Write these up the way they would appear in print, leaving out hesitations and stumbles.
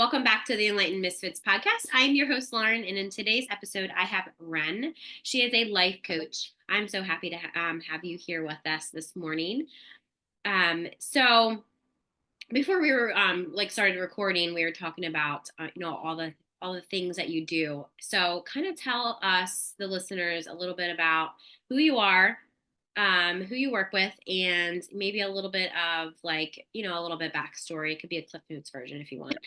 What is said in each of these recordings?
Welcome back to the Enlightened Misfits podcast. I'm your host, Lauren, and in today's episode, I have Ren. She is a life coach. I'm so happy to have you here with us this morning. So before we were started recording, we were talking about all the things that you do. So kind of tell us, the listeners, a little bit about who you are, who you work with, and maybe a little bit of a little bit backstory. It could be a Cliff Notes version if you want,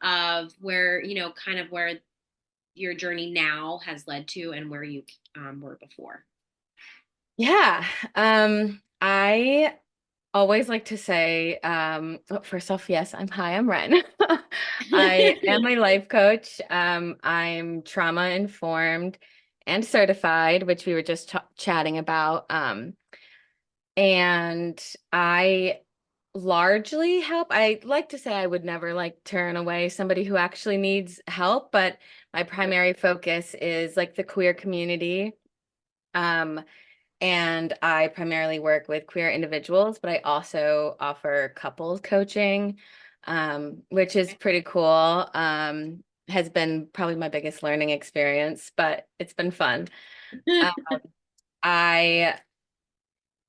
of where, kind of where your journey now has led to and where you were before. Yeah. I always like to say, first off, yes, I'm Ren. I am a life coach. I'm trauma informed and certified, which we were just chatting about. And I largely help. I like to say I would never turn away somebody who actually needs help, but my primary focus is the queer community. Um, and I primarily work with queer individuals, but I also offer couples coaching, which is pretty cool. Has been probably my biggest learning experience, but it's been fun. Um, I,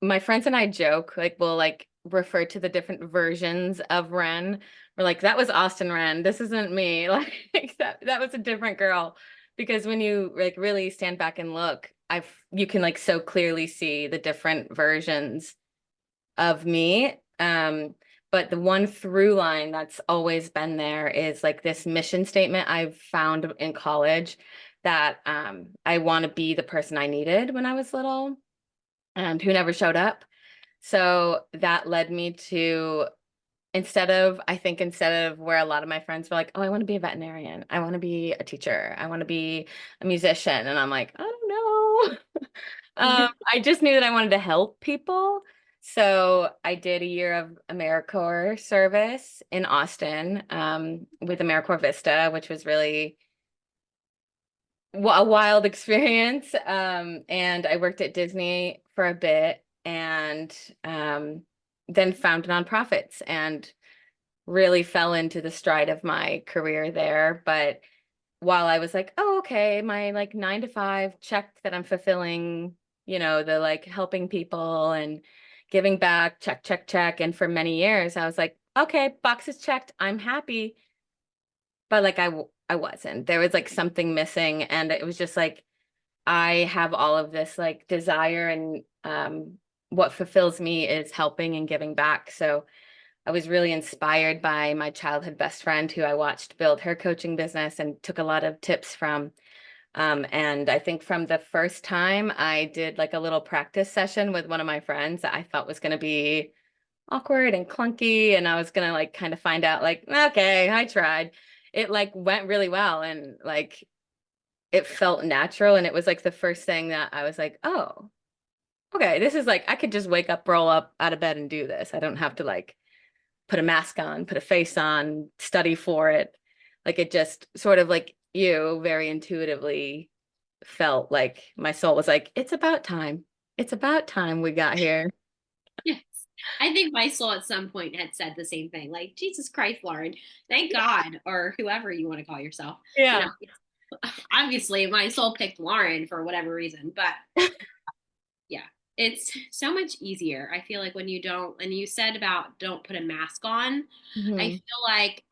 my friends and I joke, we'll refer to the different versions of Ren. We're like, that was Austin Ren. This isn't me. Like that was a different girl. Because when you really stand back and look, you can so clearly see the different versions of me. But the one through line that's always been there is this mission statement I've found in college that I want to be the person I needed when I was little and who never showed up. So that led me to instead of where a lot of my friends were like, oh, I want to be a veterinarian. I want to be a teacher. I want to be a musician. And I'm like, I don't know. I just knew that I wanted to help people. So I did a year of AmeriCorps service in Austin, with AmeriCorps Vista, which was really a wild experience. And I worked at Disney for a bit and then found nonprofits and really fell into the stride of my career there. But while I was like, oh, okay, my 9 to 5 check that I'm fulfilling, the helping people and giving back, check, check, check. And for many years, I was like, okay, boxes checked, I'm happy. But I wasn't. There was something missing. And it was just I have all of this desire and what fulfills me is helping and giving back. So I was really inspired by my childhood best friend who I watched build her coaching business and took a lot of tips from. And I think from the first time I did a little practice session with one of my friends that I thought was going to be awkward and clunky. And I was going to kind of find out okay, I tried. It went really well and it felt natural. And it was the first thing that I was like, oh, okay, this is I could just wake up, roll up out of bed and do this. I don't have to put a mask on, put a face on, study for it. It just sort of you very intuitively felt my soul was like, it's about time. It's about time we got here. Yes. I think my soul at some point had said the same thing. Like, Jesus Christ, Lauren, thank God, or whoever you want to call yourself. You Yeah. know, obviously my soul picked Lauren for whatever reason, but yeah, it's so much easier. I feel like when you don't, and you said about don't put a mask on, I Hmm. feel like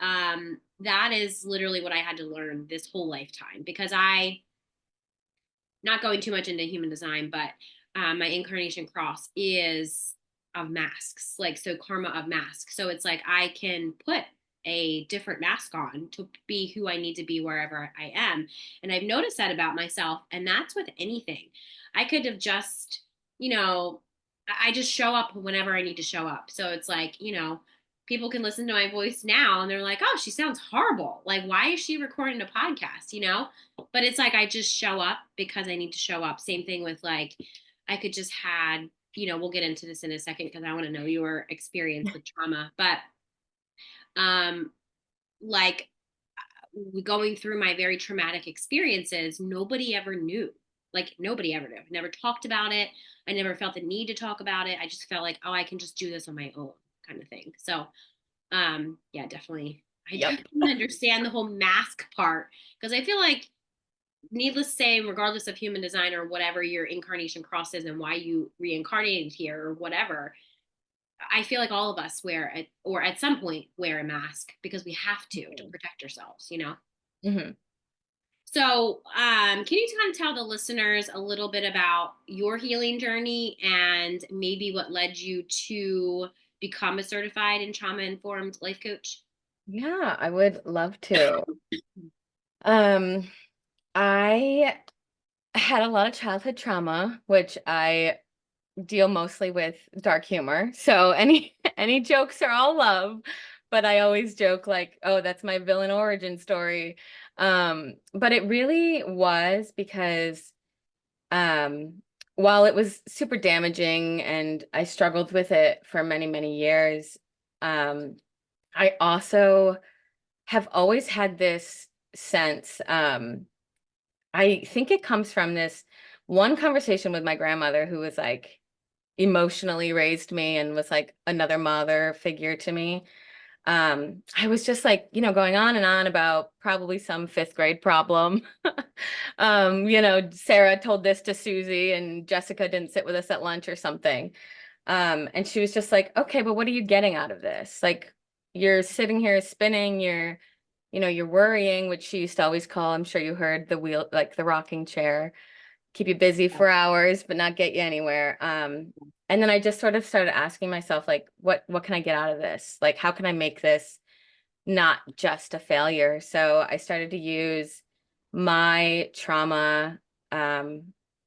that is literally what I had to learn this whole lifetime because not going too much into human design, but my incarnation cross is of masks, so karma of masks. So it's I can put a different mask on to be who I need to be wherever I am. And I've noticed that about myself. And that's with anything. I could have just, I just show up whenever I need to show up. So it's people can listen to my voice now and they're like, oh, she sounds horrible. Like, why is she recording a podcast? But it's I just show up because I need to show up. Same thing with I could just had, we'll get into this in a second because I want to know your experience with trauma. But um, like going through my very traumatic experiences, nobody ever knew. Nobody ever knew. I never talked about it. I never felt the need to talk about it. I just felt like, oh, I can just do this on my own kind of thing. So yeah, definitely. I Yep. don't understand the whole mask part because I feel like, needless to say, regardless of human design or whatever your incarnation cross is and why you reincarnated here or whatever, I feel like all of us wear it or at some point wear a mask because we have to protect ourselves, you know? Hmm. So, can you kind of tell the listeners a little bit about your healing journey and maybe what led you to become a certified and trauma informed life coach? Yeah, I would love to. Um, I had a lot of childhood trauma, which I deal mostly with dark humor. So any any jokes are all love, but I always joke like, "Oh, that's my villain origin story." But it really was because um while it was super damaging and I struggled with it for many, many years, um I also have always had this sense, I think it comes from this one conversation with my grandmother who was like emotionally raised me and was like another mother figure to me. I was just like, going on and on about probably some fifth grade problem. Sarah told this to Susie and Jessica didn't sit with us at lunch or something. And she was just like, okay, but what are you getting out of this? Like, you're sitting here spinning, you're worrying, which she used to always call, I'm sure you heard the wheel, like the rocking chair, keep you busy for hours, but not get you anywhere. And then I just sort of started asking myself, like, what can I get out of this? Like, how can I make this not just a failure? So I started to use my trauma. Well,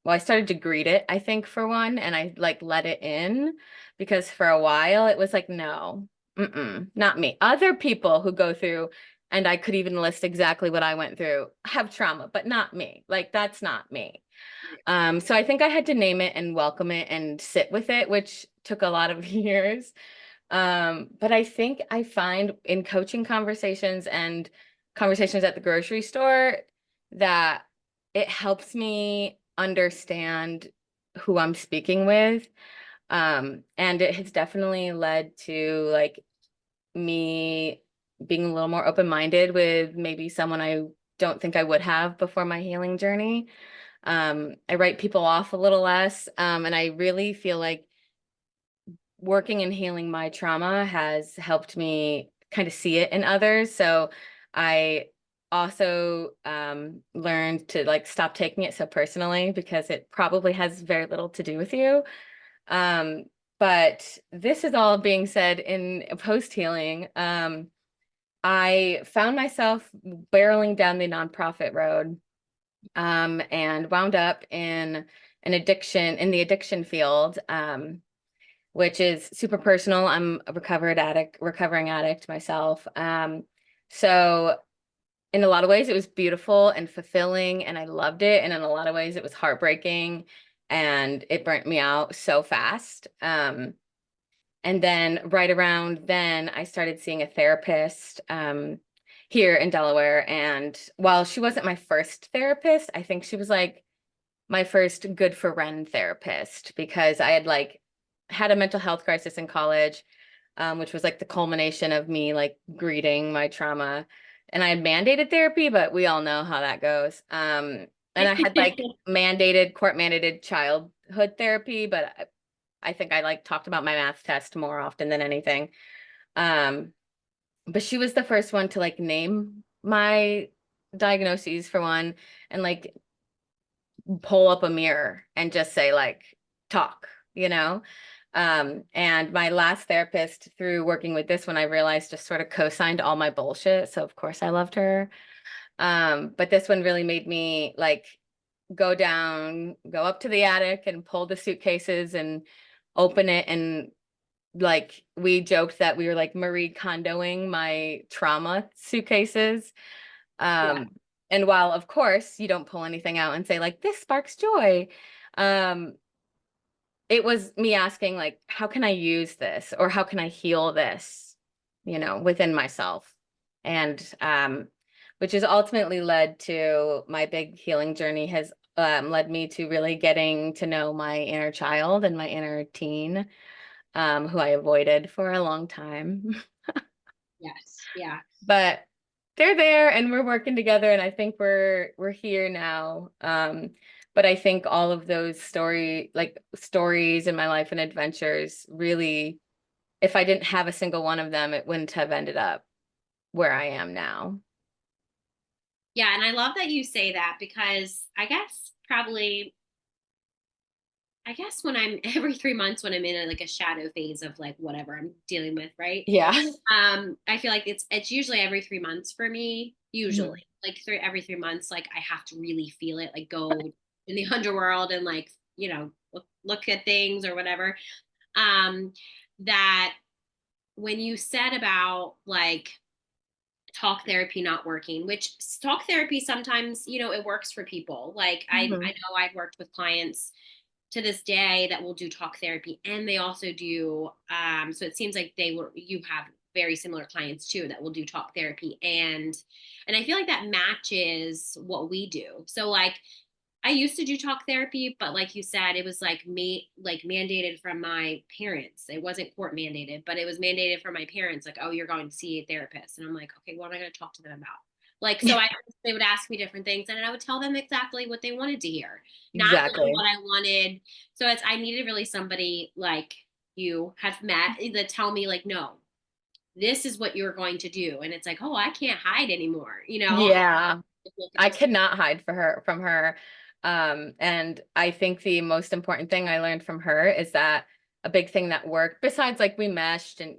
I started to greet it, I think, for one, and I like let it in because for a while it was like, no, not me. Other people who go through, and I could even list exactly what I went through, have trauma, but not me. Like, that's not me. So I think I had to name it and welcome it and sit with it, which took a lot of years. But I think I find in coaching conversations and conversations at the grocery store that it helps me understand who I'm speaking with. And it has definitely led to like me being a little more open-minded with maybe someone I don't think I would have before my healing journey. I write people off a little less. And I really feel like working and healing my trauma has helped me kind of see it in others. So I also learned to like stop taking it so personally because it probably has very little to do with you. Um, but this is all being said in post healing. I found myself barreling down the nonprofit road, and wound up in the addiction field, which is super personal. I'm a recovering addict myself. So in a lot of ways, it was beautiful and fulfilling, and I loved it. And in a lot of ways, it was heartbreaking, and it burnt me out so fast. And then right around then, I started seeing a therapist here in Delaware. And while she wasn't my first therapist, I think she was like my first good for Ren therapist because I had like had a mental health crisis in college, which was like the culmination of me like greeting my trauma. And I had mandated therapy, but we all know how that goes. And I had like court mandated childhood therapy, but I think I like talked about my math test more often than anything. Um, but she was the first one to like name my diagnoses for one and like pull up a mirror and just say like talk, you know? And my last therapist through working with this one, I realized just sort of co-signed all my bullshit. So of course I loved her. But this one really made me like go up to the attic and pull the suitcases and open it and like we joked that we were like Marie Kondoing my trauma suitcases. Yeah. Um, and while of course you don't pull anything out and say like this sparks joy, um, it was me asking like, how can I use this or how can I heal this, within myself? And which has ultimately led to my big healing journey has led me to really getting to know my inner child and my inner teen, who I avoided for a long time. Yes. Yeah. But they're there and we're working together and I think we're here now. But I think all of those stories in my life and adventures really, if I didn't have a single one of them, it wouldn't have ended up where I am now. Yeah, and I love that you say that because I guess when I'm every 3 months when I'm in like a shadow phase of like whatever I'm dealing with, right? Yeah. I feel like it's usually every 3 months for me, usually. Mhm. Like every 3 months, like I have to really feel it, like go in the underworld and like, look at things or whatever. Um, that when you said about like talk therapy not working, which talk therapy sometimes, it works for people. Like I Mhm. know I've worked with clients to this day that will do talk therapy and they also do so it seems like you have very similar clients too that will do talk therapy and I feel like that matches what we do. So like I used to do talk therapy, but like you said, it was like mandated from my parents. It wasn't court mandated, but it was mandated from my parents. Like, oh, you're going to see a therapist, and I'm like, okay, what am I going to talk to them about? Like, so they would ask me different things, and I would tell them exactly what they wanted to hear, not like Exactly. what I wanted. So I needed really somebody like you have met that tell me like, no, this is what you're going to do, and it's like, oh, I can't hide anymore, Yeah. Look at I this. could not hide from her. And I think the most important thing I learned from her is that a big thing that worked, besides like we meshed and,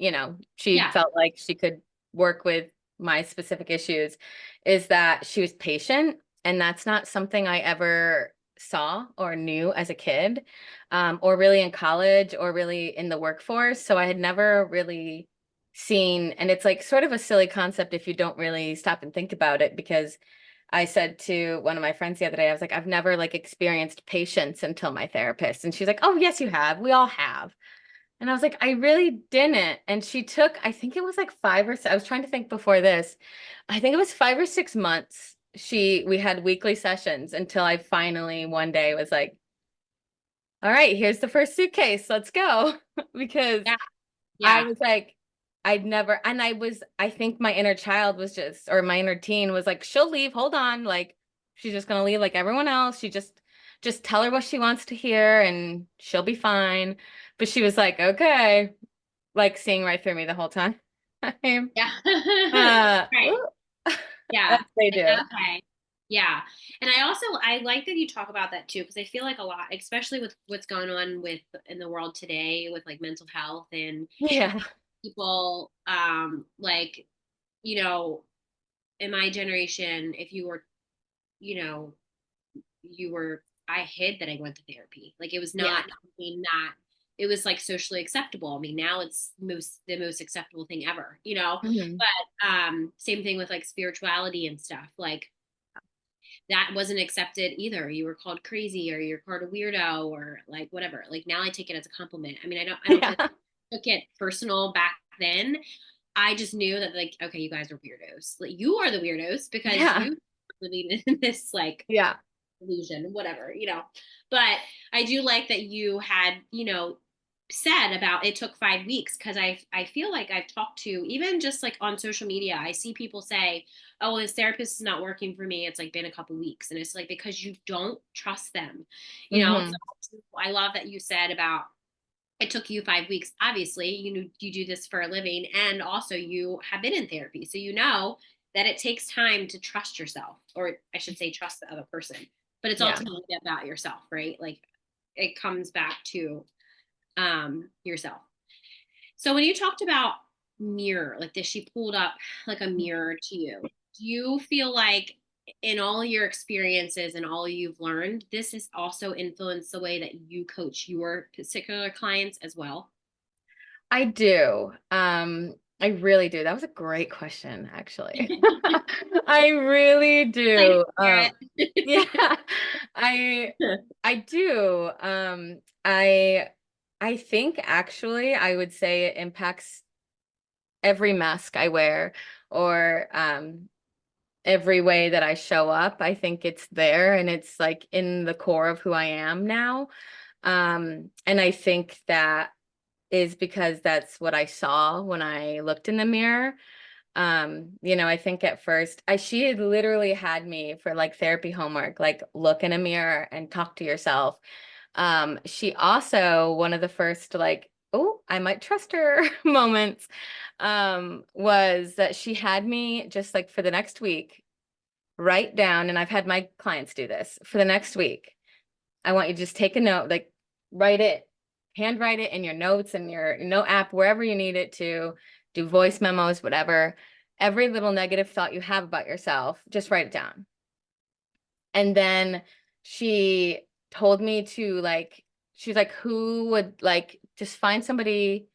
she Yeah, felt like she could work with my specific issues, is that she was patient. And that's not something I ever saw or knew as a kid, or really in college or really in the workforce. So I had never really seen, and it's like sort of a silly concept if you don't really stop and think about it, because I said to one of my friends the other day, I was like, I've never like experienced patience until my therapist. And she's like, oh, yes, you have. We all have. And I was like, I really didn't. And she took, I think it was like I was trying to think before this. I think it was 5 or 6 months. We had weekly sessions until I finally one day was like, all right, here's the first suitcase. Let's go. Because yeah, I yeah, was like, I'd never, and I think my inner child was just, or my inner teen was like, she'll leave, hold on. Like, she's just gonna leave like everyone else. Just tell her what she wants to hear and she'll be fine. But she was like, okay, like seeing right through me the whole time. yeah. Right. Ooh, as Yeah. they Like, do. okay. Yeah. And I like that you talk about that too, because I feel like a lot, especially with what's going on with in the world today with like mental health and Yeah. people, like, you know, in my generation, if you were, you know, you were, I hid that I went to therapy. Like it was Yeah. not something that it was like socially acceptable. I mean, now it's the most acceptable thing ever, Hmm. but same thing with like spirituality and stuff. Like that wasn't accepted either. You were called crazy or you're called a weirdo or like whatever. Like now I take it as a compliment. I mean, I don't feel Yeah. like I took it personal back then. I just knew that like, okay, you guys are weirdos. Like you are the weirdos because Yeah. you are living in this like Yeah. illusion, whatever. But I do like that you had, said about it took 5 weeks because I feel like I've talked to even just like on social media, I see people say, oh, well, this therapist is not working for me. It's like been a couple weeks. And it's like because you don't trust them. Hmm. So I love that you said about it took you 5 weeks. Obviously, you do this for a living and also you have been in therapy. So you know that it takes time to trust yourself, or I should say trust the other person. But it's Yeah. ultimately about yourself, right? Like it comes back to yourself. So when you talked about mirror, like this, she pulled up like a mirror to you. Do you feel like in all your experiences and all you've learned, this has also influenced the way that you coach your particular clients as well? I do. I really do. That was a great question, actually. I really Excited do. to hear Yeah, I it. I do. I think actually I would say it impacts every mask I wear or every way that I show up. I think it's there and it's like in the core of who I am now. And I think that is because that's what I saw when I looked in the mirror. I think at first she had literally had me for like therapy homework, like look in a mirror and talk to yourself. She also, one of the first like, oh, I might trust her moments, was that she had me just like for the next week, write down, and I've had my clients do this for the next week. I want you to just take a note, like write it, handwrite it in your notes and your note app, wherever you need it to, do voice memos, whatever. Every little negative thought you have about yourself, just write it down. And then she told me to like, she's like, who would like just find somebody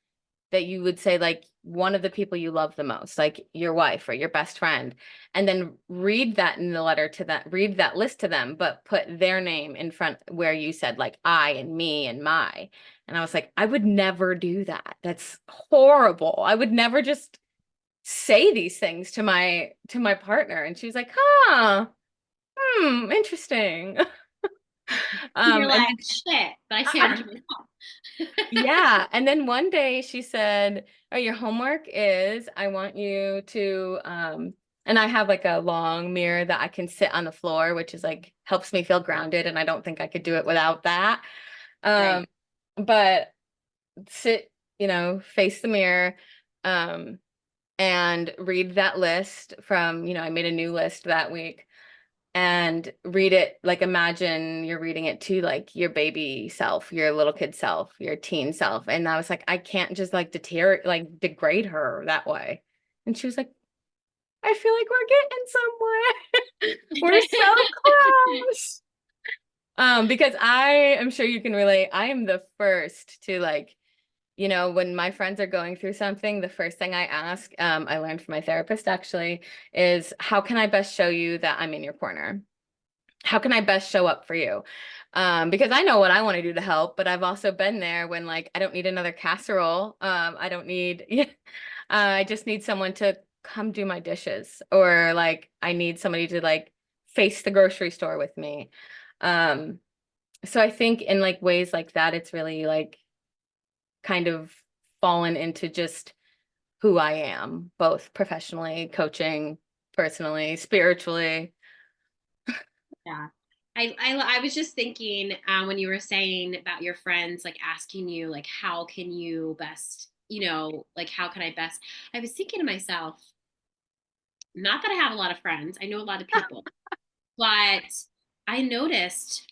that you would say like one of the people you love the most, like your wife or your best friend, and then read that in the letter to that, read that list to them, but put their name in front where you said like I and me and my. And I was like, I would never do that. That's horrible. I would never just say these things to my partner. And she was like, huh, interesting. You're And like, shit, but I say that to myself. yeah. And then one day she said, oh, your homework is I want you to, and I have like a long mirror that I can sit on the floor, which is like helps me feel grounded. And I don't think I could do it without that. Um, Right. but sit, face the mirror, um, and read that list from, I made a new list that week and read it like imagine you're reading it to like your baby self, your little kid self, your teen self. And I was like, I can't just like degrade her that way. And she was like, I feel like we're getting somewhere. We're so close. Because I am sure you can relate. I am the first to like, when my friends are going through something, the first thing I ask, I learned from my therapist actually, is how can I best show you that I'm in your corner? How can I best show up for you? Because I know what I want to do to help, but I've also been there when like I don't need another casserole. I don't need, I just need someone to come do my dishes, or like I need somebody to like face the grocery store with me. Um, so I think in like ways like that, it's really like kind of fallen into just who I am, both professionally, coaching, personally, spiritually. Yeah. I was just thinking when you were saying about your friends like asking you like how can you best like how can I best, I was thinking to myself, not that I have a lot of friends, I know a lot of people, but I noticed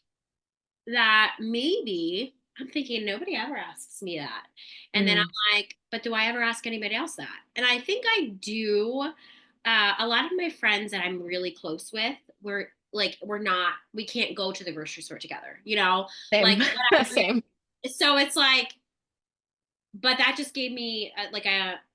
that maybe I'm thinking nobody ever asks me that. And then Mm, I'm like, but do I ever ask anybody else that? And I think I do. A lot of my friends that I'm really close with, we're not, we can't go to the grocery store together, same, like whatever. same. So it's like, but that just gave me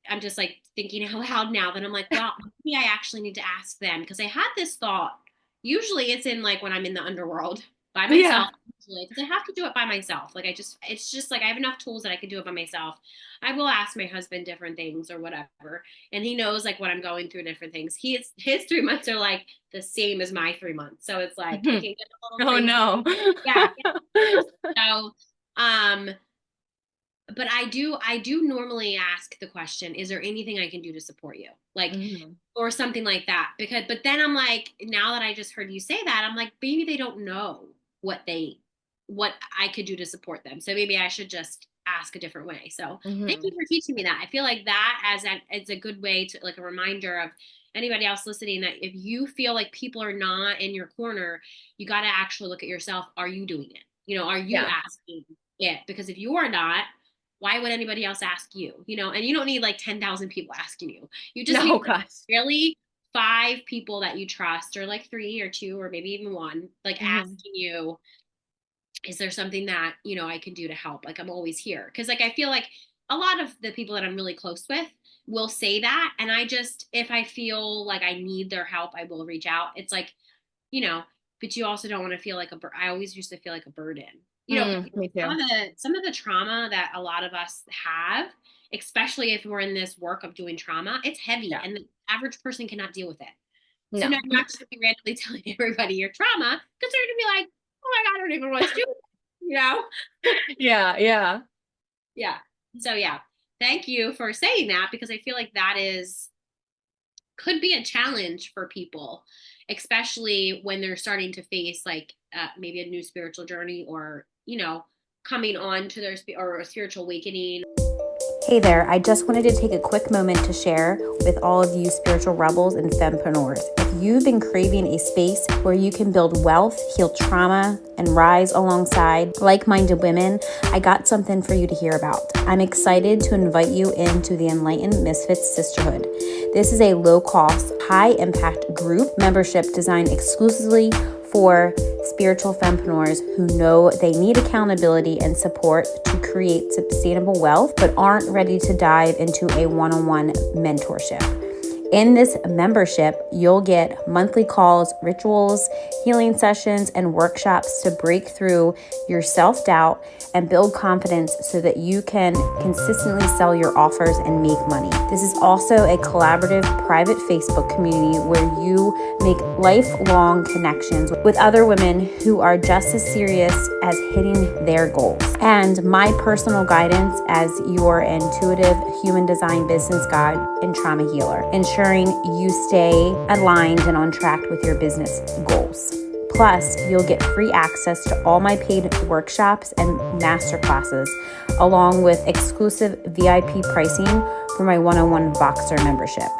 I'm just like thinking out loud now that I'm like, well, maybe I actually need to ask them because I had this thought. Usually it's in like when I'm in the underworld by Yeah. myself, usually, because I have to do it by myself. Like it's just like I have enough tools that I can do it by myself. I will ask my husband different things or whatever, and he knows like what I'm going through, different things. His 3 months are like the same as my 3 months, so it's like it Mhm. can get a little Oh crazy. no. Yeah. So, um, but I do normally ask the question, is there anything I can do to support you? Like, Mhm. or something like that. But then I'm like, now that I just heard you say that, I'm like, maybe they don't know what I could do to support them. So maybe I should just ask a different way. So thank you Mhm. for teaching me that. I feel like that as a good way to like a reminder of anybody else listening that if you feel like people are not in your corner, you got to actually look at yourself. Are you doing it? Are you Yeah. asking it? Because if you are not, why would anybody else ask you? And you don't need like 10,000 people asking you. You just No, need gosh. really 5 people that you trust, or like 3 or 2, or maybe even one, like Mhm. asking you, is there something that, I can do to help? Like I'm always here. Cause like I feel like a lot of the people that I'm really close with will say that. And if I feel like I need their help, I will reach out. It's like, you know, but you also don't want to feel like I always used to feel like a burden. Me too. Some of the trauma that a lot of us have, especially if we're in this work of doing trauma, it's heavy Yeah. and the average person cannot deal with it. So now No. you're not just gonna be randomly telling everybody your trauma because they're gonna be like, oh my God, I don't even know what to do, you know? Yeah, yeah. Yeah. So yeah. Thank you for saying that because I feel like that is could be a challenge for people, especially when they're starting to face like maybe a new spiritual journey, or coming on to their or a spiritual awakening. Hey there, I just wanted to take a quick moment to share with all of you spiritual rebels and fempreneurs. If you've been craving a space where you can build wealth, heal trauma, and rise alongside like-minded women, I got something for you to hear about. I'm excited to invite you into the Enlightened Misfits Sisterhood. This is a low-cost, high-impact group membership designed exclusively for spiritual fempreneurs who know they need accountability and support to create sustainable wealth, but aren't ready to dive into a one-on-one mentorship. In this membership, you'll get monthly calls, rituals, healing sessions, and workshops to break through your self-doubt and build confidence so that you can consistently sell your offers and make money. This is also a collaborative private Facebook community where you make lifelong connections with other women who are just as serious as hitting their goals. And my personal guidance as your intuitive human design business guide and trauma healer, ensuring you stay aligned and on track with your business goals. Plus, you'll get free access to all my paid workshops and masterclasses, along with exclusive VIP pricing for my one-on-one Voxer membership.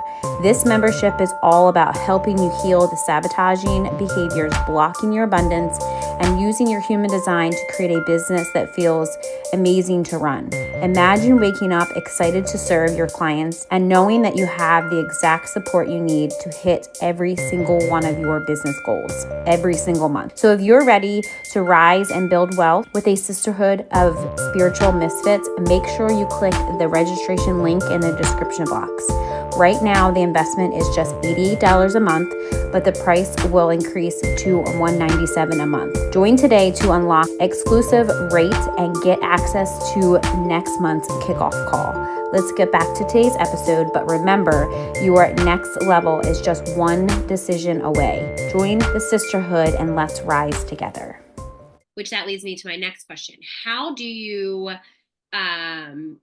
This membership is all about helping you heal the sabotaging behaviors blocking your abundance and using your human design to create a business that feels amazing to run. Imagine waking up excited to serve your clients and knowing that you have the exact support you need to hit every single one of your business goals every single month. So if you're ready to rise and build wealth with a sisterhood of spiritual misfits, make sure you click the registration link in the description box. Right now, the investment is just $88 a month, but the price will increase to $197 a month. Join today to unlock exclusive rates and get access to next month's kickoff call. Let's get back to today's episode, but remember, your next level is just one decision away. Join the sisterhood and let's rise together. Which that leads me to my next question. How do you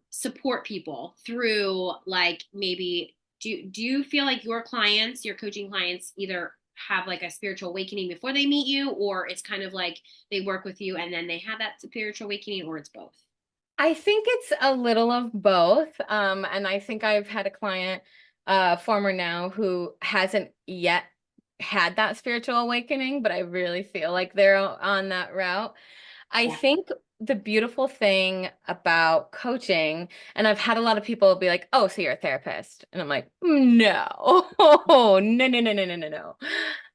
support people through, like, maybe do you feel like your clients, your coaching clients, either have like a spiritual awakening before they meet you, or it's kind of like they work with you and then they have that spiritual awakening, or it's both? I think it's a little of both. And I think I've had a client, former now, who hasn't yet had that spiritual awakening, but I really feel like they're on that route. I Yeah. think the beautiful thing about coaching, and I've had a lot of people be like, "Oh, so you're a therapist?" And I'm like, "No, no, no, no, no, no, no, no."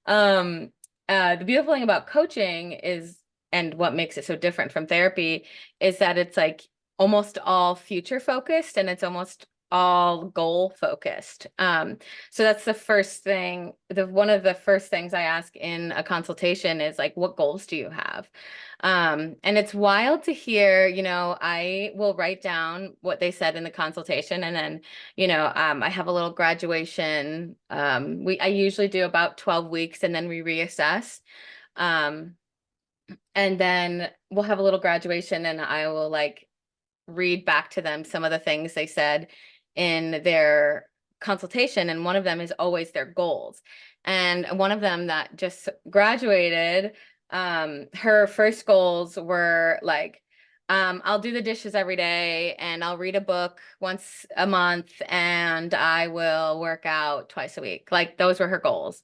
Um, the beautiful thing about coaching is, and what makes it so different from therapy, is that it's like almost all future focused and it's almost all goal focused. So that's the first thing. One of the first things I ask in a consultation is like, what goals do you have? And it's wild to hear, I will write down what they said in the consultation, and then, I have a little graduation. I usually do about 12 weeks and then we reassess. Um, and then we'll have a little graduation and I will like read back to them some of the things they said in their consultation. And one of them is always their goals. And one of them that just graduated, her first goals were like, I'll do the dishes every day and I'll read a book once a month and I will work out twice a week. Like those were her goals.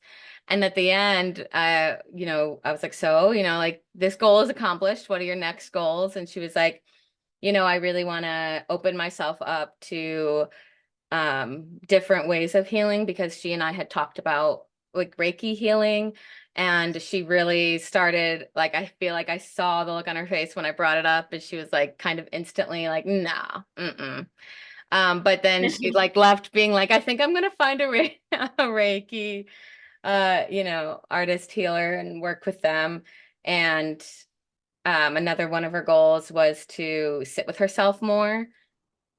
And at the end, I was like, so, like this goal is accomplished. What are your next goals? And she was like, I really want to open myself up to different ways of healing, because she and I had talked about like Reiki healing, and she really started, like, I feel like I saw the look on her face when I brought it up, and she was like kind of instantly like, nah, mm-mm. But then she like left being like, I think I'm gonna find a Reiki artist healer and work with them. And another one of her goals was to sit with herself more.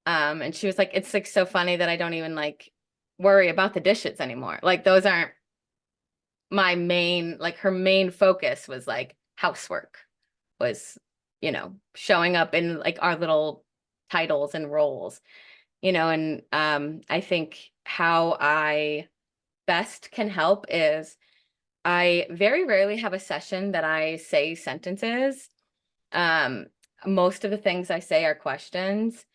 And she was like, it's like so funny that I don't even like worry about the dishes anymore. Like those aren't my main, like her main focus was like housework, was, showing up in like our little titles and roles, and I think how I best can help is I very rarely have a session that I say sentences. Um, Most of the things I say are questions,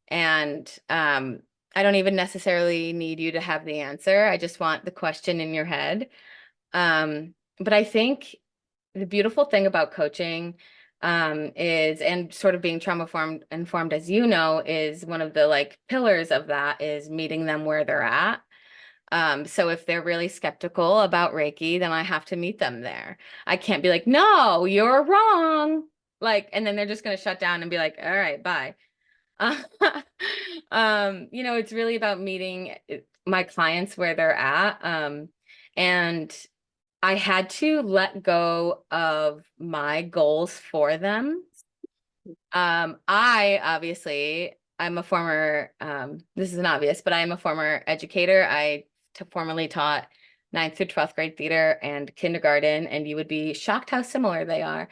and I don't even necessarily need you to have the answer. I just want the question in your head. But I think the beautiful thing about coaching is, and sort of being trauma informed, as you know, is one of the like pillars of that is meeting them where they're at. So if they're really skeptical about Reiki, then I have to meet them there. I can't be like, no, you're wrong. Like, and then they're just going to shut down and be like, all right, bye. It's really about meeting my clients where they're at. And I had to let go of my goals for them. I obviously, I'm a former, this isn't obvious, but I am a former educator. I formerly taught ninth through 12th grade theater and kindergarten, and you would be shocked how similar they are.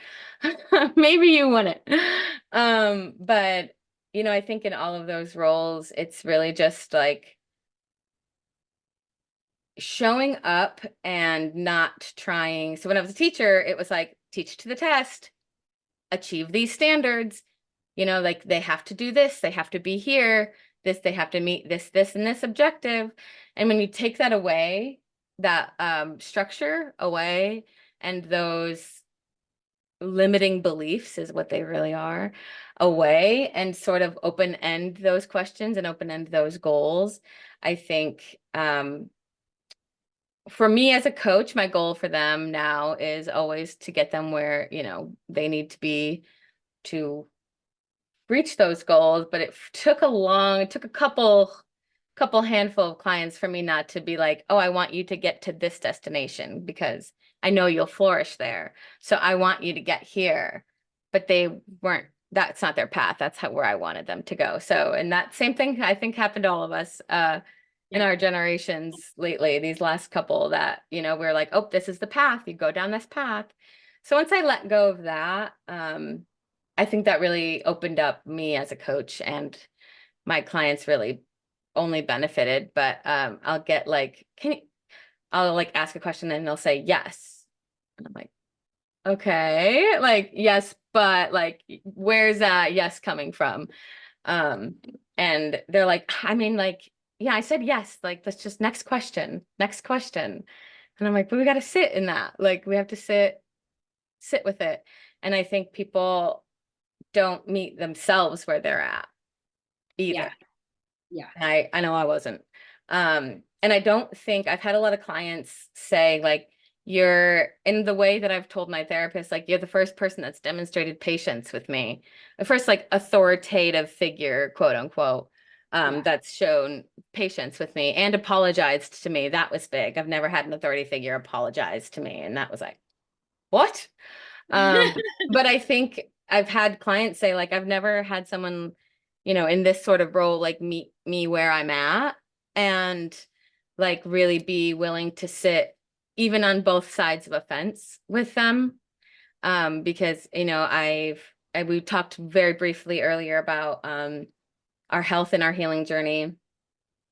Maybe you wouldn't. But I think in all of those roles, it's really just like showing up and not trying. So when I was a teacher, it was like teach to the test, achieve these standards, like they have to do this, they have to be here, this, they have to meet this, and this objective. And when you take that away, that structure away, and those limiting beliefs is what they really are, away, and sort of open end those questions and open end those goals, I think for me as a coach, my goal for them now is always to get them where, they need to be to reach those goals. But it took a couple handful of clients for me not to be like, oh, I want you to get to this destination because I know you'll flourish there. So I want you to get here. But that's not their path. That's where I wanted them to go. So, and that same thing I think happened to all of us in our generations lately, these last couple that, we're like, oh, this is the path. You go down this path. So once I let go of that, I think that really opened up me as a coach, and my clients really only benefited. But I'll get like, I'll like ask a question and they'll say yes. And I'm like, okay, like, yes, but like, where's that yes coming from? And they're like, I mean, like, yeah, I said yes, like, let's just next question. And I'm like, but we got to sit in that. Like, we have to sit with it. And I think people don't meet themselves where they're at either. Yeah. I know I wasn't. And I don't think I've had a lot of clients say like, you're in the way that I've told my therapist, like you're the first person that's demonstrated patience with me. The first like authoritative figure, quote unquote, that's shown patience with me and apologized to me. That was big. I've never had an authority figure apologize to me. And that was like, what? But I think I've had clients say like, I've never had someone, in this sort of role, like meet me where I'm at and like really be willing to sit even on both sides of a fence with them. Because, we talked very briefly earlier about our health and our healing journey.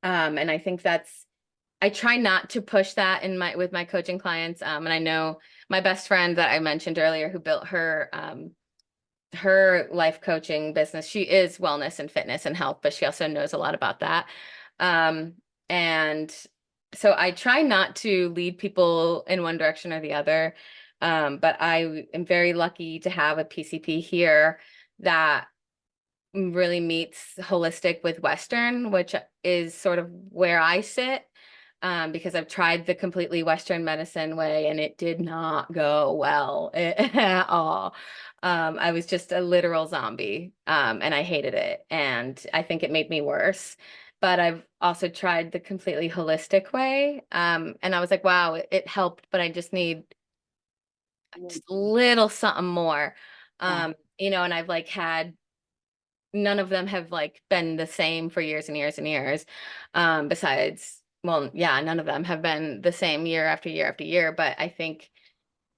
And I think I try not to push that with my coaching clients. And I know my best friend that I mentioned earlier who built her life coaching business, she is wellness and fitness and health, but she also knows a lot about that. And so I try not to lead people in one direction or the other. But I am very lucky to have a PCP here that really meets holistic with Western, which is sort of where I sit. Because I've tried the completely Western medicine way and it did not go well at all. I was just a literal zombie, and I hated it. And I think it made me worse. But I've also tried the completely holistic way. And I was like, wow, it helped, but I just need just a little something more. And I've like had none of them have like been the same for years and years and years. Besides, well, yeah, none of them have been the same year after year after year. But I think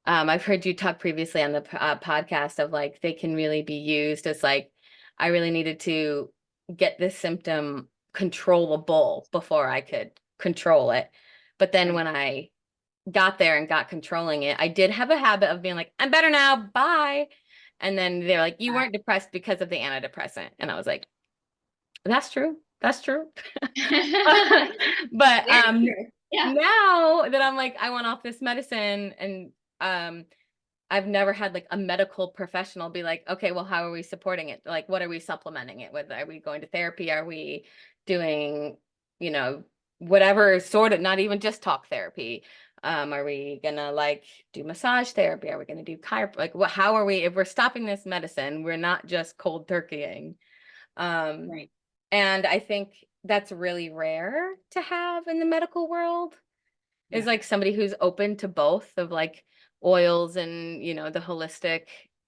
I've heard you talk previously on the podcast of like they can really be used as like I really needed to get this symptom controllable before I could control it. But then when I got there and got controlling it, I did have a habit of being like, I'm better now, bye. And then they're like, you weren't depressed because of the antidepressant. And I was like, that's true. That's true. But Very true. Yeah. now that I'm like, I want off this medicine, and I've never had like a medical professional be like, okay, well, how are we supporting it? Like, what are we supplementing it with? Are we going to therapy? Are we doing, you know, whatever sort of, not even just talk therapy? Are we gonna like do massage therapy? Are we gonna do chiropractic? Like, what, how are we, if we're stopping this medicine, we're not just cold turkeying. Right. And I think that's really rare to have in the medical world, is Yeah. like somebody who's open to both of like oils and, you know, the holistic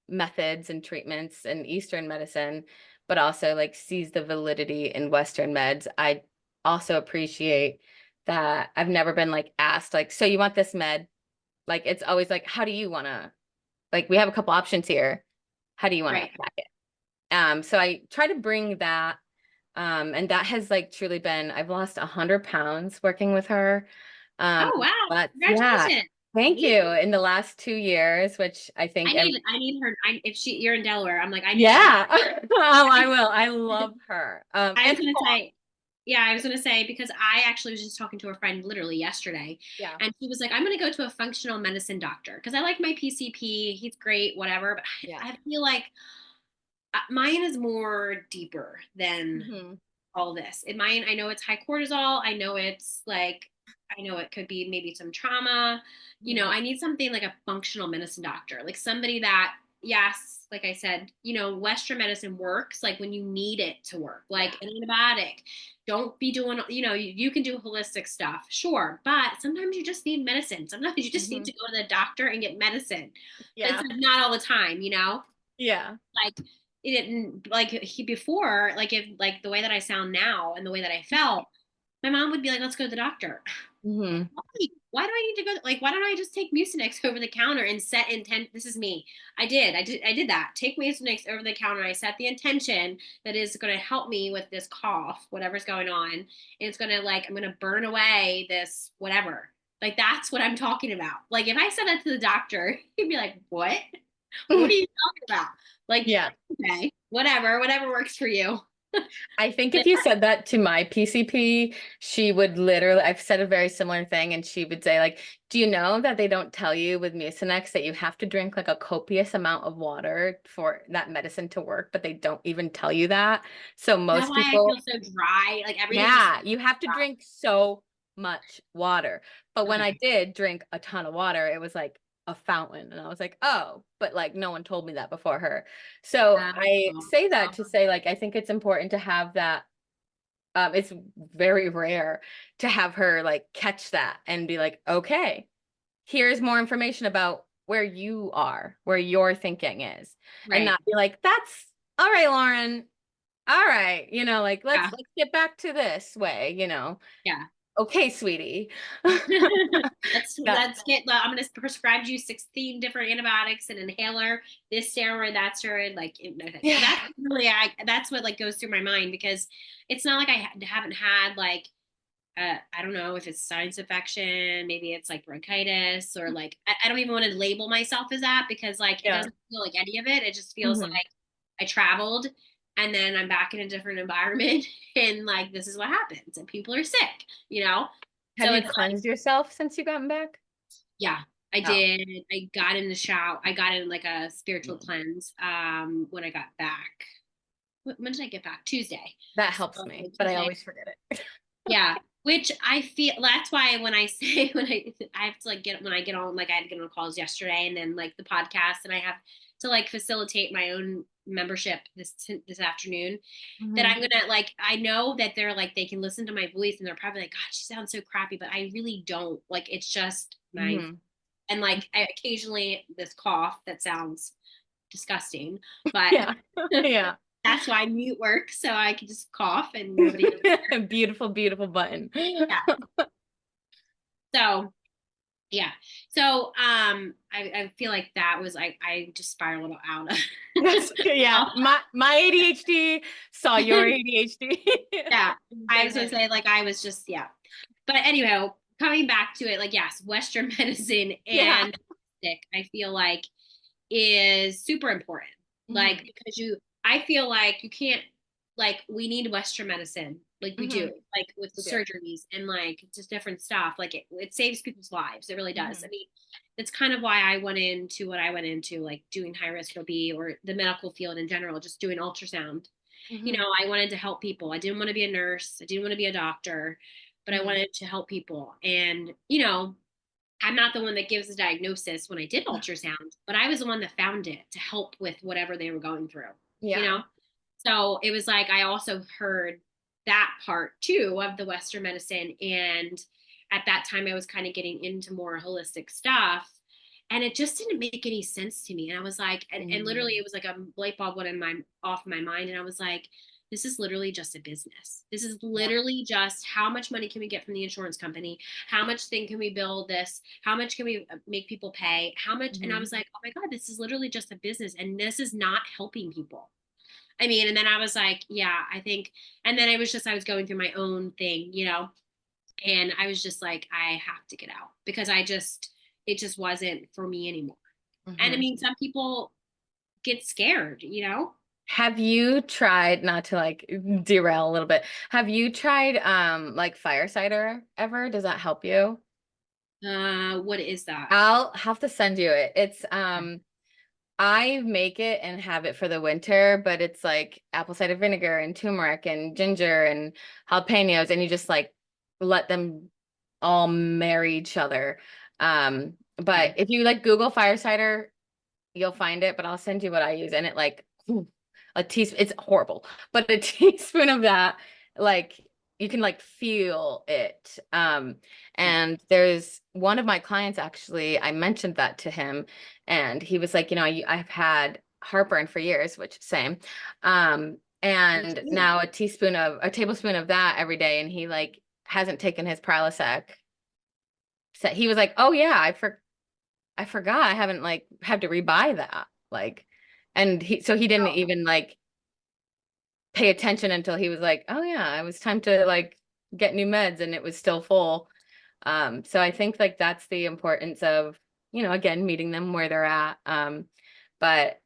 methods and treatments and Eastern medicine, but also like sees the validity in Western meds. I also appreciate that I've never been like asked like, so you want this med? Like it's always like, how do you want to, like we have a couple options here. How do you want to Right. attack it? So I try to bring that, and that has like truly been, I've lost 100 pounds working with her. Oh, wow. But yeah, Congratulations. thank Neat. you. In the last 2 years, which I think I need her. If you're in Delaware, I'm like, I need her. yeah. Oh, I will. I love her. I was And gonna say, yeah, I was gonna say because I actually was just talking to a friend literally yesterday, yeah. and she was like, I'm gonna go to a functional medicine doctor because I like my PCP. He's great, whatever. But Yeah. I feel like mine is more deeper than Hmm. all this. In mine, I know it's high cortisol. I know it's like, I know it could be maybe some trauma. You know, I need something like a functional medicine doctor, like somebody that, yes, like I said, you know, Western medicine works like when you need it to work, like an antibiotic. Don't be doing, you know, you can do holistic stuff, sure, but sometimes you just need medicine. Sometimes you just need Hmm. to go to the doctor and get medicine. But Yeah. it's not all the time, you know? Yeah. Like it didn't like he before, like if like the way that I sound now and the way that I felt, my mom would be like, let's go to the doctor. Hmm. Why do I need to go? Like, why don't I just take Mucinex over the counter and set intent? This is me. I did that. Take Mucinex over the counter. I set the intention that is going to help me with this cough, whatever's going on. And it's going to like, I'm going to burn away this whatever. Like, that's what I'm talking about. Like, if I said that to the doctor, he'd be like, what? What are you talking about? Like, Yeah. okay, whatever works for you. I think if you said that to my PCP, she would literally, I've said a very similar thing, and she would say, like, do you know that they don't tell you with Mucinex that you have to drink like a copious amount of water for that medicine to work, but they don't even tell you that. So That's most why I people, feel so dry. Like everything's just yeah, you have to drink so much water. But when I okay. did drink a ton of water, it was like a fountain. And I was like, oh, but like no one told me that before her. So I say that to say, like, I think it's important to have that. It's very rare to have her like catch that and be like, okay, here's more information about where you are, where your thinking is, and Right. not be like, that's all right, Lauren. All right, you know, like Yeah. let's get back to this way, you know. Yeah. Okay, sweetie. That Let's get. I'm gonna prescribe you 16 different antibiotics, an inhaler, this steroid, that steroid. Like yeah. that's really that's what like goes through my mind because it's not like I haven't had like I don't know if it's sinus infection, maybe it's like bronchitis or like I don't even want to label myself as that because like it Yeah. doesn't feel like any of it. It just feels Hmm. like I traveled and then I'm back in a different environment and like this is what happens and people are sick, you know? Have So you it's like, cleansed yourself since you gotten back? yeah, I Oh, did. I got in the shower. I got in like a spiritual cleanse when I got back. When did I get back? Tuesday. that So helps me, but I Tuesday. always forget it. Yeah, which I feel that's why when I say I have to like get when I get on like I had to get on calls yesterday and then like the podcast and I have to like facilitate my own membership this afternoon that Hmm. I'm gonna like I know that they're like they can listen to my voice and they're probably like God she sounds so crappy but I really don't like it's just my Hmm. and like I occasionally this cough that sounds disgusting but Yeah. Yeah. that's why mute works so I can just cough and nobody knows. Beautiful, beautiful button. Yeah. So yeah. So I feel like that was I just spiraled out of That's yeah. My ADHD saw your ADHD. yeah. I They was gonna met. say like I was just yeah. But anyhow, coming back to it, like, yes, Western medicine Yeah. and I feel like is super important. Like, Hmm. because I feel like you can't, like, we need Western medicine. Like, we do, Hmm. like, with We do. surgeries and like just different stuff. Like, it saves people's lives. It really does. I Hmm. mean, that's kind of why I went into what I went into, like doing high risk OB or the medical field in general, just doing ultrasound. Hmm. I wanted to help people. I didn't want to be a nurse. I didn't want to be a doctor, but I Hmm. wanted to help people. And, I'm not the one that gives the diagnosis when I did ultrasound, but I was the one that found it to help with whatever they were going through, you Yeah. know? So it was like I also heard that part too of the Western medicine. And at that time, I was kind of getting into more holistic stuff. And it just didn't make any sense to me. And I was like, and literally, it Mm. was like a light bulb went in my off my mind. And I was like, this is literally just a business. This is Yeah. literally just how much money can we get from the insurance company? How much thing can we build this? How much can we make people pay? How much? And I Hmm. was like, oh my God, this is literally just a business. And this is not helping people. I mean, and then I was like, yeah, I think, and then I was going through my own thing, and I was just like, I have to get out because it just wasn't for me anymore. And I Hmm. mean, some people get scared. Have you tried, not to like derail a little bit, have you tried like fire cider ever? Does that help you? What is that? I'll have to send you it. It's I make it and have it for the winter, but it's like apple cider vinegar and turmeric and ginger and jalapenos, and you just like let them all marry each other. But Okay. if you like Google fire cider, you'll find it, but I'll send you what I use. And it like a teaspoon, it's horrible, but a teaspoon of that, like you can like feel it. And there's one of my clients actually, I mentioned that to him, and he was like, I've had heartburn for years, which same. Me And too. now a tablespoon of that every day, and he like hasn't taken his Prilosec. So he was like, "Oh yeah, I forgot I haven't like had to rebuy that." Like, and he didn't Oh, even like pay attention until he was like, "Oh yeah, it was time to like get new meds," and it was still full. So I think like that's the importance of, again, meeting them where they're at. But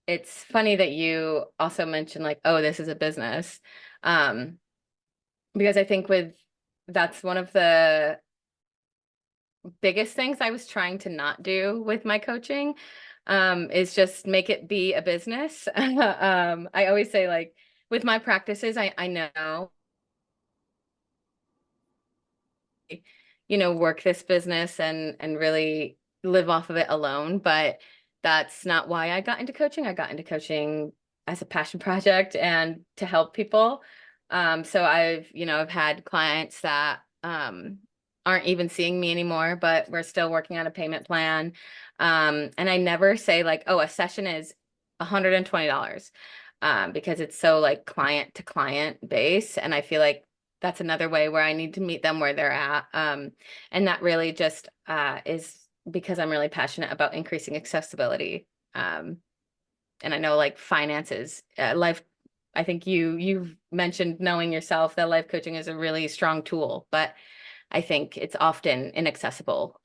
it's funny that you also mentioned like, oh, this is a business. Um, because I think that's one of the biggest things I was trying to not do with my coaching, is just make it be a business. I always say like with my practices, I know, work this business and really live off of it alone, but that's not why I got into coaching. I got into coaching as a passion project and to help people. So I've had clients that aren't even seeing me anymore, but we're still working on a payment plan. And I never say like, oh, a session is $120, because it's so like client to client base. And I feel like that's another way where I need to meet them where they're at. And that really just is because I'm really passionate about increasing accessibility. And I know like finances, life, I think you've mentioned knowing yourself that life coaching is a really strong tool, but I think it's often inaccessible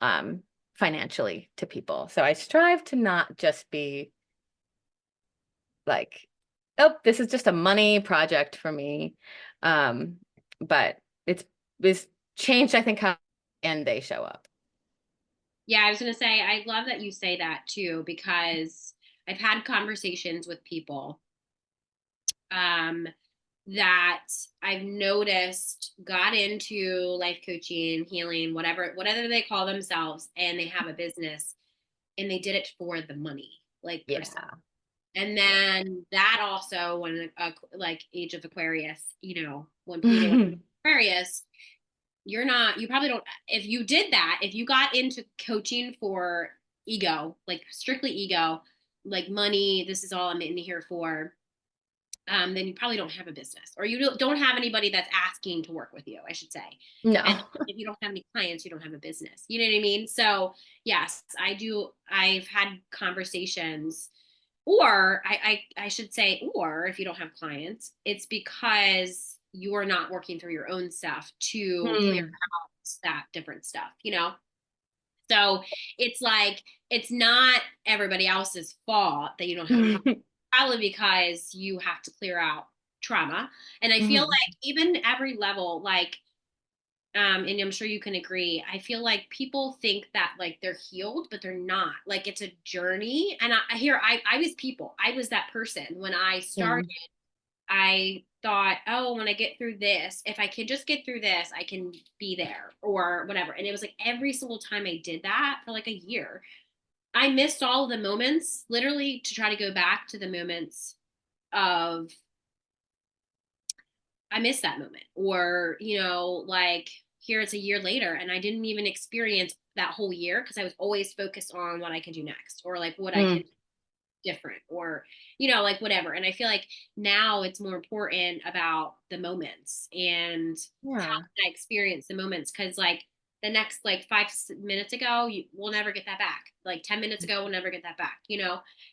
financially to people. So I strive to not just be like, oh, this is just a money project for me. Um, but it's changed, I think, how and they show up. yeah, I was going to say, I love that you say that too, because I've had conversations with people um, that I've noticed got into life coaching, healing, whatever they call themselves, and they have a business and they did it for the money, like per se. Yeah. And then that also, when like age of Aquarius, when Pluto went Yeah. Aquarius, you probably don't, if you did that, if you got into coaching for ego, like strictly ego, like money, this is all I'm in here for, then you probably don't have a business, or you don't have anybody that's asking to work with you, I should say. And No. if you don't have any clients, you don't have a business. You know what I mean? So yes, I do. I've had conversations, or I should say, or if you don't have clients, it's because you're not working through your own stuff to clear Hmm. that different stuff, So it's like, it's not everybody else's fault that you don't have empowerment, probably because you have to clear out trauma. And I feel Mhm. like even every level, like, and I'm sure you can agree, I feel like people think that like they're healed, but they're not. Like it's a journey. And I was people. I was that person when I Yeah. started. I thought, oh, when I get through this, if I can just get through this, I can be there or whatever. And it was like every single time I did that for like a year, I missed all of the moments, literally to try to go back to the moments of, I missed that moment. Or, like here it's a year later and I didn't even experience that whole year because I was always focused on what I can do next or like what I can Mm. different or like whatever. And I feel like now it's more important about the moments and how Yeah. I experience the moments, because like the next like 5 minutes ago we'll never get that back, like 10 minutes ago we'll never get that back,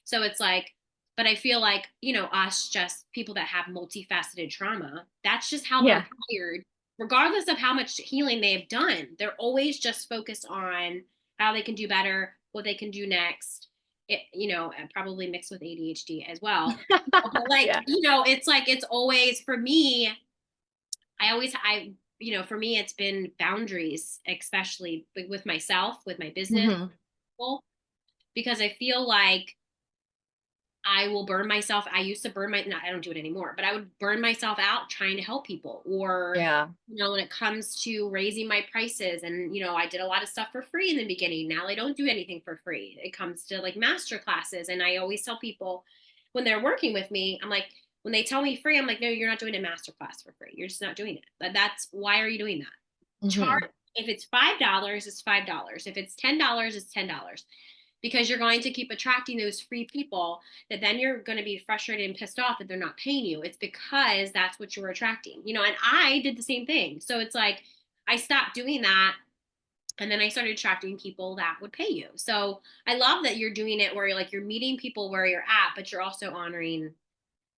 so it's like, but I feel like us, just people that have multifaceted trauma, that's just how they're Yeah. wired. Regardless of how much healing they have done, they're always just focused on how they can do better, what they can do next, and probably mixed with ADHD as well. But like, Yeah. it's like, it's always for me, for me, it's been boundaries, especially with myself, with my business, Hmm. because I feel like I will burn myself. I used to I don't do it anymore, but I would burn myself out trying to help people. Or, Yeah. when it comes to raising my prices, and, I did a lot of stuff for free in the beginning. Now I don't do anything for free. It comes to like master classes. And I always tell people when they're working with me, I'm like, when they tell me free, I'm like, no, you're not doing a master class for free. You're just not doing it. But why are you doing that? Hmm. Charge. If it's $5, it's $5. If it's $10, it's $10, because you're going to keep attracting those free people that then you're going to be frustrated and pissed off that they're not paying you. It's because that's what you're attracting, and I did the same thing. So it's like I stopped doing that, and then I started attracting people that would pay you. So I love that you're doing it where you're meeting people where you're at, but you're also honoring,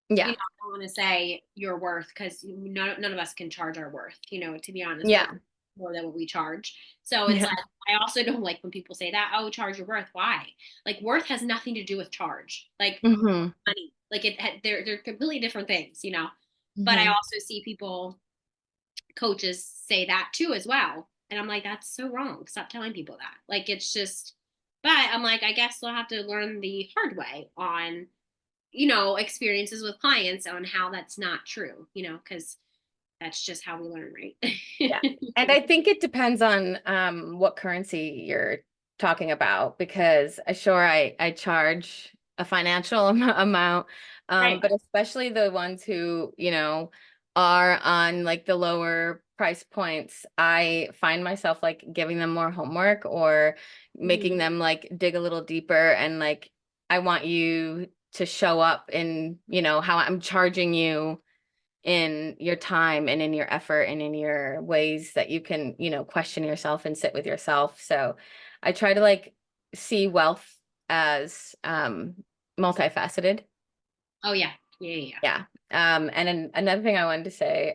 Yeah. I don't want to say your worth, because none of us can charge our worth, to be honest, we're Yeah. more than what we charge. So it's Yeah. like, I also don't like when people say that, oh, charge your worth. Why? Like worth has nothing to do with charge. Like Hmm. money, like they're completely different things, But I Hmm. also see people, coaches, say that too as well. And I'm like, that's so wrong. Stop telling people that. Like it's just, but I'm like, I guess they'll have to learn the hard way on, experiences with clients on how that's not true, because that's just how we learn, Yeah. right? And I think it depends on what currency you're talking about, because I charge a financial amount, Right. but especially the ones who, are on like the lower price points, I find myself like giving them more homework or making Mm. them like dig a little deeper, and like I want you to show up in, how I'm charging you in your time and in your effort and in your ways that you can, question yourself and sit with yourself. So I try to like see wealth as multifaceted. Oh yeah. Yeah, yeah, Yeah. And another thing I wanted to say,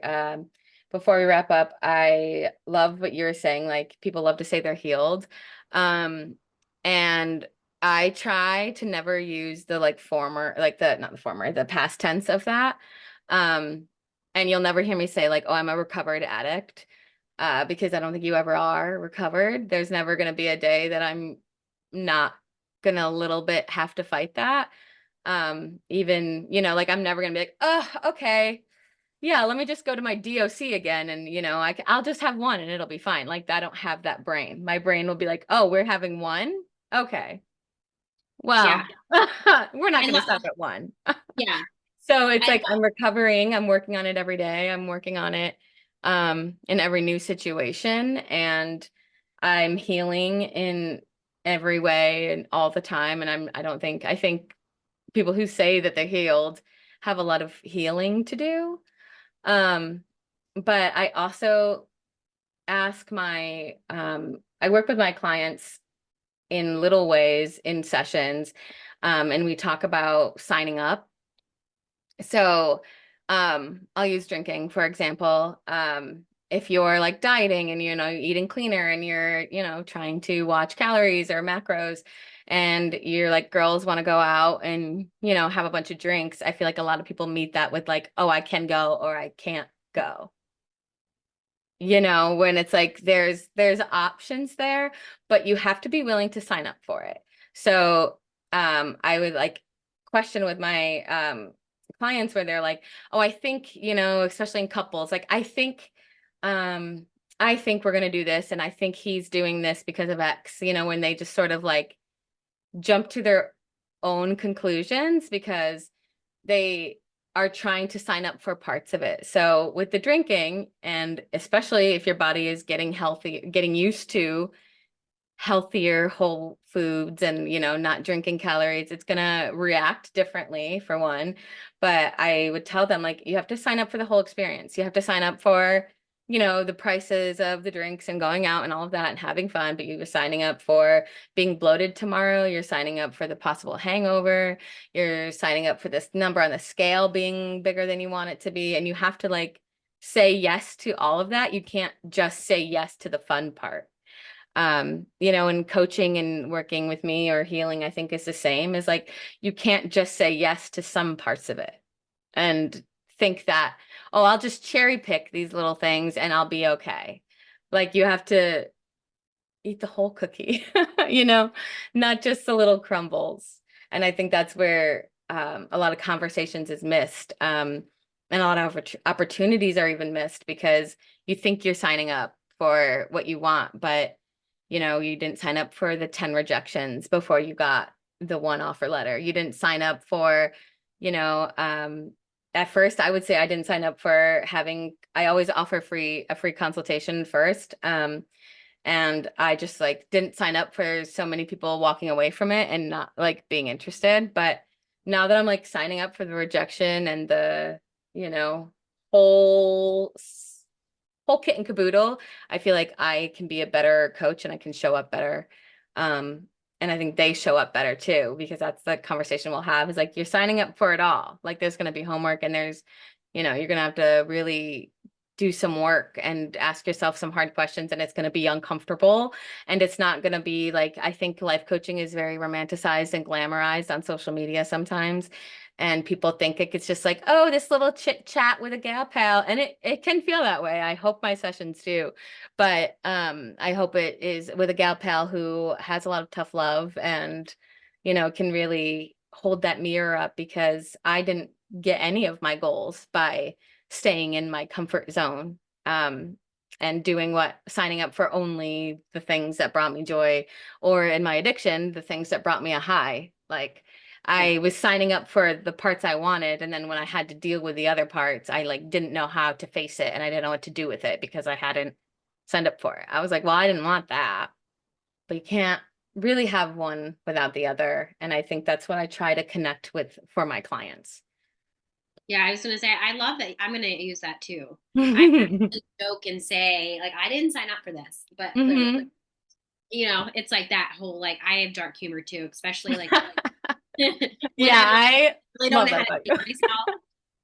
before we wrap up, I love what you were saying. Like people love to say they're healed. Um, and I try to never use the like former, like the, not the former, the past tense of that. Um, and you'll never hear me say like, oh, I'm a recovered addict, because I don't think you ever are recovered. There's never going to be a day that I'm not gonna a little bit have to fight that. Even, like I'm never gonna be like, oh, okay, yeah, let me just go to my DOC again, and I'll just have one and it'll be fine. Like I don't have that brain. My brain will be like, oh, we're having one? Okay. yeah. Well, we're not I gonna love. stop at one. Yeah. So it's I like I'm recovering, I'm working on it every day. I'm working on it in every new situation, and I'm healing in every way and all the time. And I think people who say that they're healed have a lot of healing to do. Um, but I also I work with my clients in little ways in sessions, and we talk about signing up. So, I'll use drinking, for example. if you're like dieting and, you're eating cleaner and you're, trying to watch calories or macros, and you're like, girls want to go out and, have a bunch of drinks. I feel like a lot of people meet that with like, oh, I can go or I can't go. When it's like there's options there, but you have to be willing to sign up for it. So I would like question with my clients where they're like, oh, I think, especially in couples, like um I think we're gonna do this, and I think he's doing this because of X, when they just sort of like jump to their own conclusions because they are trying to sign up for parts of it. So with the drinking, and especially if your body is getting healthy, getting used to healthier whole foods and, not drinking calories, it's going to react differently for one. But I would tell them, like, you have to sign up for the whole experience. You have to sign up for, the prices of the drinks and going out and all of that and having fun, but you're signing up for being bloated tomorrow. You're signing up for the possible hangover. You're signing up for this number on the scale being bigger than you want it to be. And you have to like say yes to all of that. You can't just say yes to the fun part. And coaching and working with me or healing, I think is the same, is like, you can't just say yes to some parts of it and think that, oh, I'll just cherry pick these little things and I'll be okay. Like, you have to eat the whole cookie, not just the little crumbles. And I think that's where a lot of conversations is missed. And a lot of opportunities are even missed because you think you're signing up for what you want, but you didn't sign up for the 10 rejections before you got the one offer letter. You didn't sign up for, at first I would say I didn't sign up for I always offer a free consultation first. And I just like didn't sign up for so many people walking away from it and not like being interested. But now that I'm like signing up for the rejection and the, you know, whole whole kit and caboodle, I feel like I can be a better coach and I can show up better. And I think they show up better too, because that's the conversation we'll have, is like, you're signing up for it all. Like, there's going to be homework and there's, you're going to have to really do some work and ask yourself some hard questions, and it's going to be uncomfortable. And it's not going to be like, I think life coaching is very romanticized and glamorized on social media sometimes. And people think it's just like, oh, this little chit chat with a gal pal. And it can feel that way. I hope my sessions do. But I hope it is with a gal pal who has a lot of tough love and, can really hold that mirror up, because I didn't get any of my goals by staying in my comfort zone, and signing up for only the things that brought me joy, or in my addiction, the things that brought me a high. Like, I was signing up for the parts I wanted, and then when I had to deal with the other parts, I like didn't know how to face it, and I didn't know what to do with it because I hadn't signed up for it. I was like, well, I didn't want that. But you can't really have one without the other. And I think that's what I try to connect with for my clients. Yeah, I was gonna say, I love that. I'm gonna use that too. I joke and say, like, I didn't sign up for this, but clearly, it's like that whole, like, I have dark humor too, especially like when Yeah, I really don't love know how that to about take you.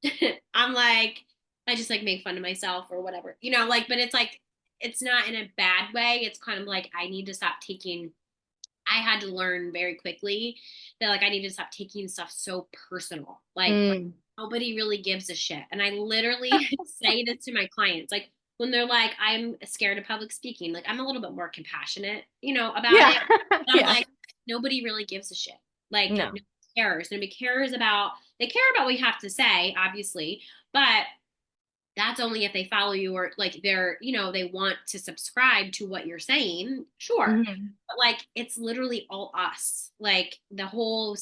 myself. I'm like, I just like make fun of myself or whatever, like, but it's like, it's not in a bad way. It's kind of like, I had to learn very quickly that, like, I need to stop taking stuff so personal. Like Mm. nobody really gives a shit. And I literally say this to my clients, like, when they're like, I'm scared of public speaking, like, I'm a little bit more compassionate, about Yeah. it. But I'm Yeah. like, nobody really gives a shit. Like, No. nobody cares. Nobody cares about, they care about what you have to say, obviously, but that's only if they follow you, or like they want to subscribe to what you're saying, sure. Mhm. But like, it's literally all us, like the whole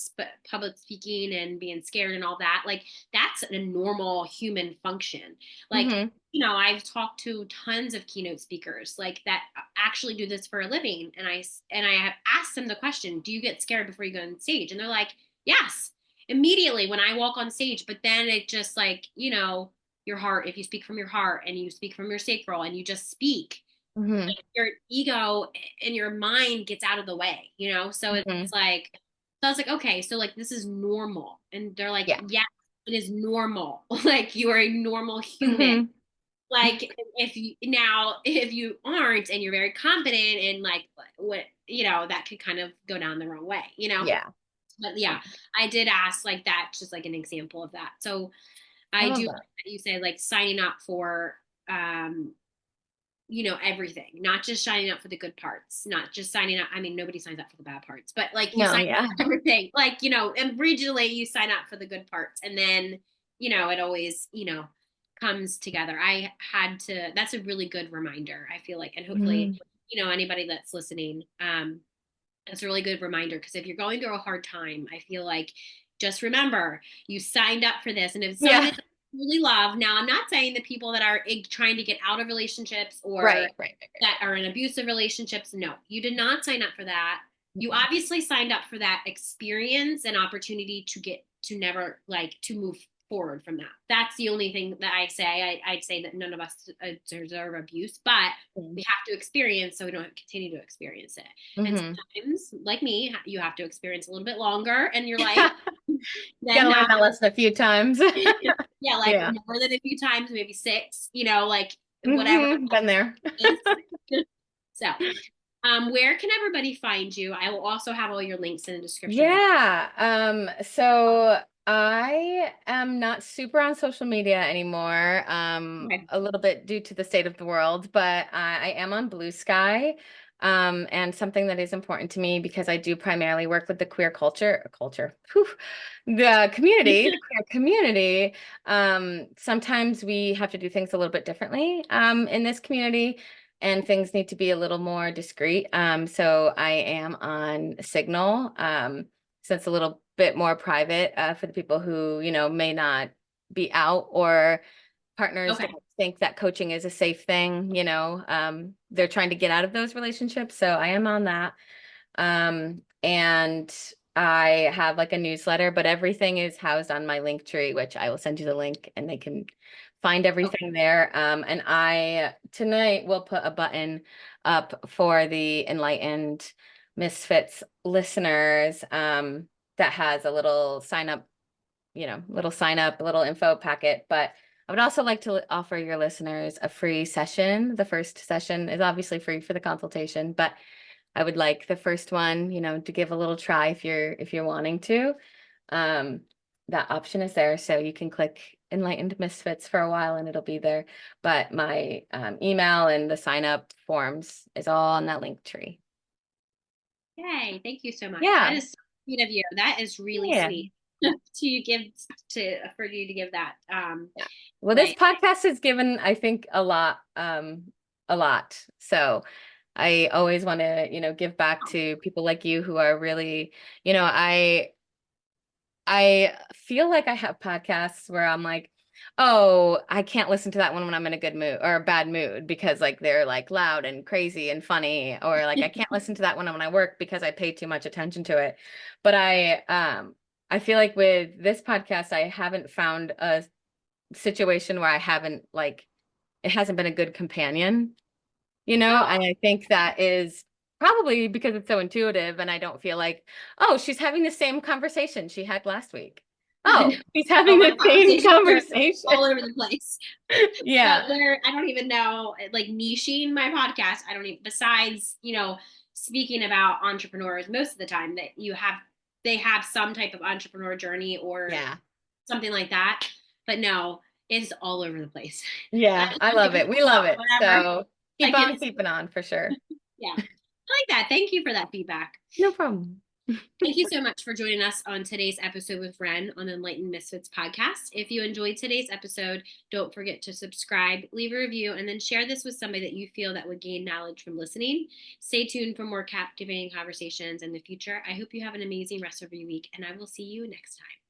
public speaking and being scared and all that, like, that's a normal human function. Like, Mhm. I've talked to tons of keynote speakers like that actually do this for a living, and I have asked them the question, do you get scared before you go on stage? And they're like, yes, immediately when I walk on stage. But then it just like, your heart, if you speak from your heart and you speak from your sacral and you just speak, Mhm. like, your ego and your mind gets out of the way, so it's Mhm. like, so I was like, okay, so like, this is normal. And they're like, Yeah. yeah, it is normal. Like, you are a normal human. Mhm. Like if you aren't and you're very confident and like what, that could kind of go down the wrong way, Yeah. But yeah, I did ask like that, just like an example of that. So I I do love like that. that you say like signing up for everything, not just signing up for the good parts, not just signing up. I mean, nobody signs up for the bad parts, but like you No, sign yeah. up for everything, like, and regionally you sign up for the good parts. And then, it always, comes together. That's a really good reminder, I feel like. And hopefully, Mhm. anybody that's listening, it's a really good reminder because if you're going through a hard time, I feel like just remember you signed up for this. And if it's someone Yeah. that you really love, now I'm not saying the people that are trying to get out of relationships or Right. that are in abusive relationships, no, you did not sign up for that. You Mhm. obviously signed up for that experience and opportunity to never like to move forward from that. That's the only thing that I say. I'd say that none of us deserve abuse, but we have to experience so we don't continue to experience it. And Mhm. sometimes, like me, you have to experience a little bit longer in your life Gotta than learn that lesson a few times. yeah, like Yeah. more than a few times, maybe six, like whatever Been there. it is. So, where can everybody find you? I will also have all your links in the description below. Yeah. So I am not super on social media anymore, Okay. a little bit due to the state of the world, but I am on Blue Sky. And something that is important to me because I do primarily work with the queer whew, the queer community. Sometimes we have to do things a little bit differently, in this community, and things need to be a little more discreet. So I am on Signal, so it's a little bit more private, for the people who, may not be out, or partners Okay. don't think that coaching is a safe thing, they're trying to get out of those relationships. So I am on that. And I have like a newsletter, but everything is housed on my link tree, which I will send you the link and they can find Okay. everything there. And I tonight will put a button up for the Enlightened Misfits listeners, that has a little sign up, a little info packet. But I would also like to offer your listeners a free session. The first session is obviously free for the consultation, but I would like the first one, to give a little try if you're wanting to. Um, that option is there, so you can click Enlightened Misfits for a while and it'll be there. But my email and the sign up forms is all on that link tree. Yay. Thank you so much. That Yeah. is so sweet of you. That is really Yeah. sweet to give for you to give that. Yeah. Well, this But podcast has given, I think, a lot, a lot. So I always want to, give back to people like you who are really, I feel like I have podcasts where I'm like, oh, I can't listen to that one when I'm in a good mood or a bad mood because like they're like loud and crazy and funny, or like I can't listen to that one when I work because I pay too much attention to it. But I feel like with this podcast, I haven't found a situation where I haven't like it hasn't been a good companion, oh, and I think that is probably because it's so intuitive and I don't feel like, oh, she's having the same conversation she had last week. I Oh, know. she's Oh, having my the same conversations are conversation. all over the place. Yeah. Where I don't even know, like niching my podcast. I don't even, besides, speaking about entrepreneurs most of the time that they have some type of entrepreneur journey or Yeah. something like that. But no, it's all over the place. Yeah. I love it. We love it. Whatever. So keep Like on it's, keeping on for sure. yeah. I like that. Thank you for that feedback. No problem. Thank you so much for joining us on today's episode with Ren on Enlightened Misfits podcast. If you enjoyed today's episode, don't forget to subscribe, leave a review, and then share this with somebody that you feel that would gain knowledge from listening. Stay tuned for more captivating conversations in the future. I hope you have an amazing rest of your week, and I will see you next time.